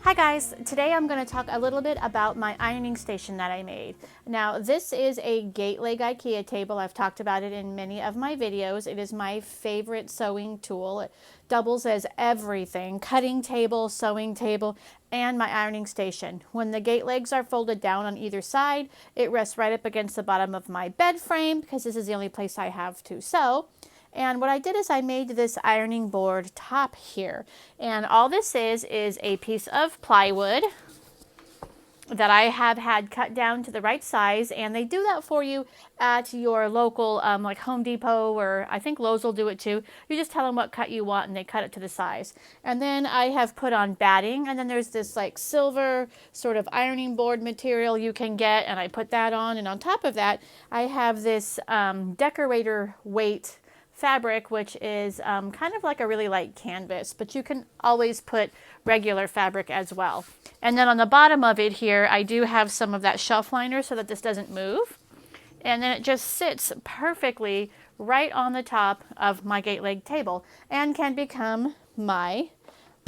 Hi guys, today I'm going to talk a little bit about my ironing station that I made. Now this is a gate leg IKEA table. I've talked about it in many of my videos. It is my favorite sewing tool. It doubles as everything: cutting table, sewing table, and my ironing station. When the gate legs are folded down on either side, it rests right up against the bottom of my bed frame because this is the only place I have to sew. And what I did is I made this ironing board top here. And all this is a piece of plywood that I have had cut down to the right size. And they do that for you at your local like Home Depot, or I think Lowe's will do it too. You just tell them what cut you want and they cut it to the size. And then I have put on batting, and then there's this like silver sort of ironing board material you can get, and I put that on. And on top of that, I have this decorator weight fabric, which is kind of like a really light canvas, but you can always put regular fabric as well. And then on the bottom of it here, I do have some of that shelf liner so that this doesn't move. And then it just sits perfectly right on the top of my gate leg table and can become my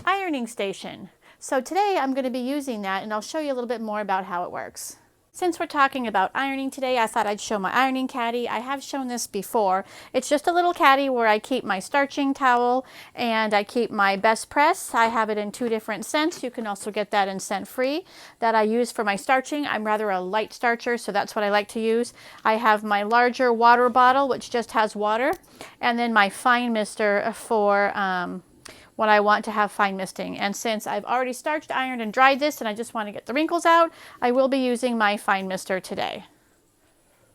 ironing station. So today I'm going to be using that, and I'll show you a little bit more about how it works. Since we're talking about ironing today, I thought I'd show my ironing caddy. I have shown this before. It's just a little caddy where I keep my starching towel and I keep my best press. I have it in 2 different scents. You can also get that in scent free that I use for my starching. I'm rather a light starcher, so that's what I like to use. I have my larger water bottle, which just has water, and then my fine mister for when I want to have fine misting. And since I've already starched, ironed, and dried this, and I just want to get the wrinkles out, I will be using my fine mister today.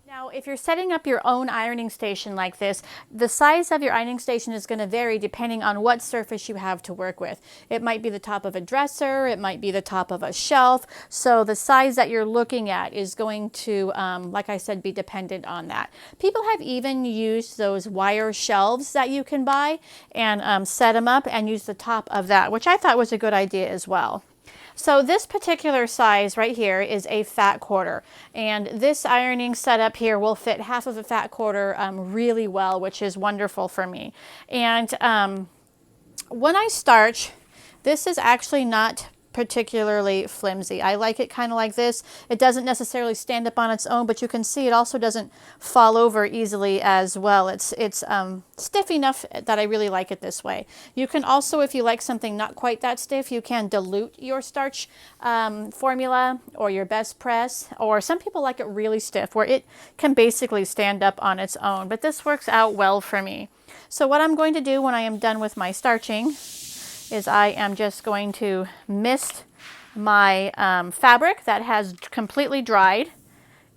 Now, if you're setting up your own ironing station like this, the size of your ironing station is going to vary depending on what surface you have to work with. It might be the top of a dresser, it might be the top of a shelf, so the size that you're looking at is going to, like I said, be dependent on that. People have even used those wire shelves that you can buy and set them up and use the top of that, which I thought was a good idea as well. So this particular size right here is a fat quarter, and this ironing setup here will fit half of a fat quarter really well, which is wonderful for me. And when I starch, this is actually not particularly flimsy. I like it kind of like this. It doesn't necessarily stand up on its own, but you can see it also doesn't fall over easily as well. It's stiff enough that I really like it this way. You can also, if you like something not quite that stiff, you can dilute your starch formula or your best press, or some people like it really stiff where it can basically stand up on its own, but this works out well for me. So what I'm going to do when I am done with my starching is I am just going to mist my fabric that has completely dried,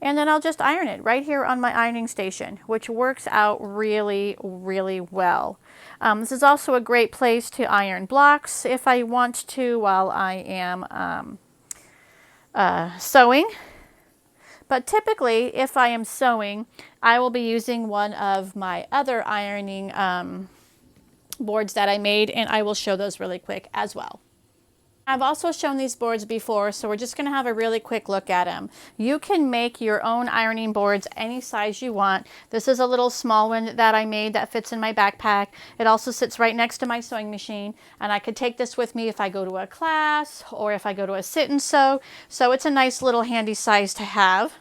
and then I'll just iron it right here on my ironing station, which works out really, really well. This is also a great place to iron blocks if I want to while I am sewing. But typically, if I am sewing, I will be using one of my other ironing boards that I made, and I will show those really quick as well. I've also shown these boards before, so we're just going to have a really quick look at them. You can make your own ironing boards any size you want. This is a little small one that I made that fits in my backpack. It also sits right next to my sewing machine, and I could take this with me if I go to a class or if I go to a sit and sew. So it's a nice little handy size to have.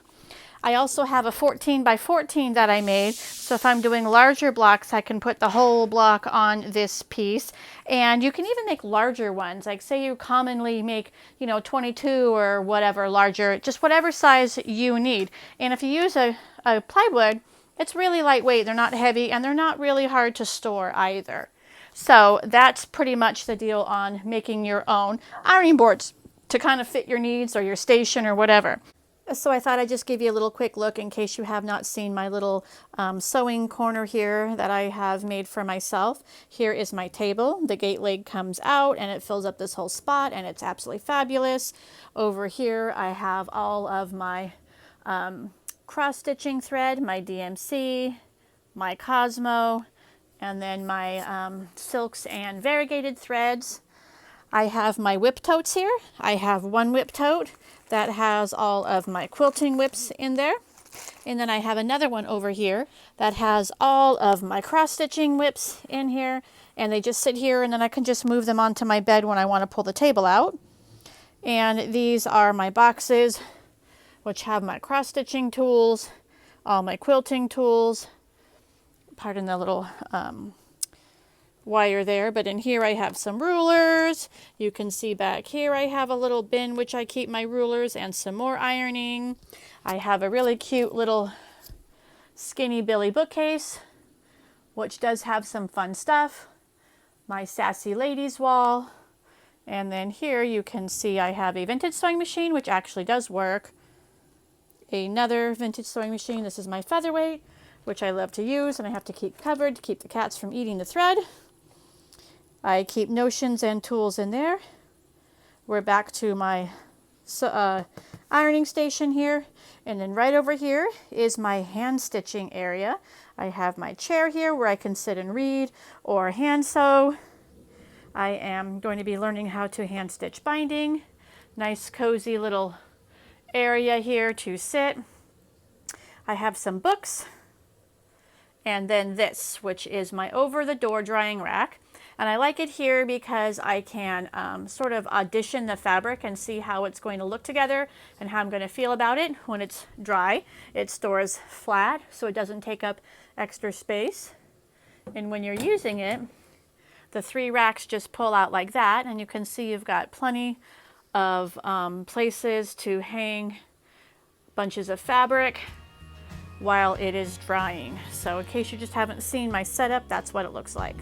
I also have a 14 by 14 that I made, so if I'm doing larger blocks, I can put the whole block on this piece. And you can even make larger ones, like say you commonly make, 22 or whatever, larger, just whatever size you need. And if you use a plywood, it's really lightweight, they're not heavy, and they're not really hard to store either. So that's pretty much the deal on making your own ironing boards to kind of fit your needs or your station or whatever. So I thought I'd just give you a little quick look in case you have not seen my little sewing corner here that I have made for myself. Here is my table. The gate leg comes out and it fills up this whole spot, and it's absolutely fabulous. Over here I have all of my cross-stitching thread, my DMC, my Cosmo, and then my silks and variegated threads. I have my whip totes here. I have one whip tote that has all of my quilting whips in there. And then I have another one over here that has all of my cross-stitching whips in here. And they just sit here, and then I can just move them onto my bed when I want to pull the table out. And these are my boxes, which have my cross-stitching tools, all my quilting tools. Pardon the little wire there, but in here I have some rulers. You can see back here I have a little bin which I keep my rulers and some more ironing. I have a really cute little Skinny Billy bookcase, which does have some fun stuff. My Sassy Ladies wall. And then here you can see I have a vintage sewing machine, which actually does work. Another vintage sewing machine. This is my featherweight, which I love to use, and I have to keep covered to keep the cats from eating the thread. I keep notions and tools in there. We're back to my ironing station here. And then right over here is my hand stitching area. I have my chair here where I can sit and read or hand sew. I am going to be learning how to hand stitch binding. Nice cozy little area here to sit. I have some books. And then this, which is my over the door drying rack. And I like it here because I can sort of audition the fabric and see how it's going to look together and how I'm going to feel about it when it's dry. It stores flat, so it doesn't take up extra space. And when you're using it, the 3 racks just pull out like that, and you can see you've got plenty of places to hang bunches of fabric while it is drying. So in case you just haven't seen my setup, that's what it looks like.